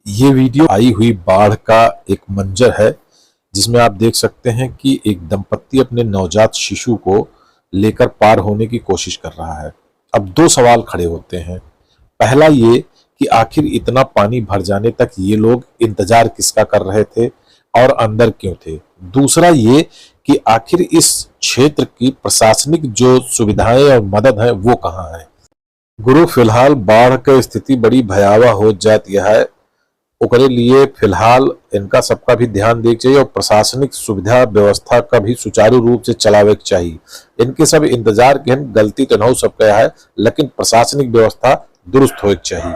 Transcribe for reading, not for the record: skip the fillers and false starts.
ये वीडियो आई हुई बाढ़ का एक मंजर है, जिसमें आप देख सकते हैं कि एक दंपत्ति अपने नवजात शिशु को लेकर पार होने की कोशिश कर रहा है। अब दो सवाल खड़े होते हैं। पहला ये कि आखिर इतना पानी भर जाने तक ये लोग इंतजार किसका कर रहे थे और अंदर क्यों थे। दूसरा ये कि आखिर इस क्षेत्र की प्रशासनिक जो सुविधाएं और मदद है वो कहाँ है। गुरु फिलहाल बाढ़ की स्थिति बड़ी भयावह हो जाती है, ओकरे लिए फिलहाल इनका सबका भी ध्यान देना चाहिए और प्रशासनिक सुविधा व्यवस्था का भी सुचारू रूप से चलावे के चाहिए। इनके सब इंतजार के गलती तो न हो सब है, लेकिन प्रशासनिक व्यवस्था दुरुस्त हो चाहिए।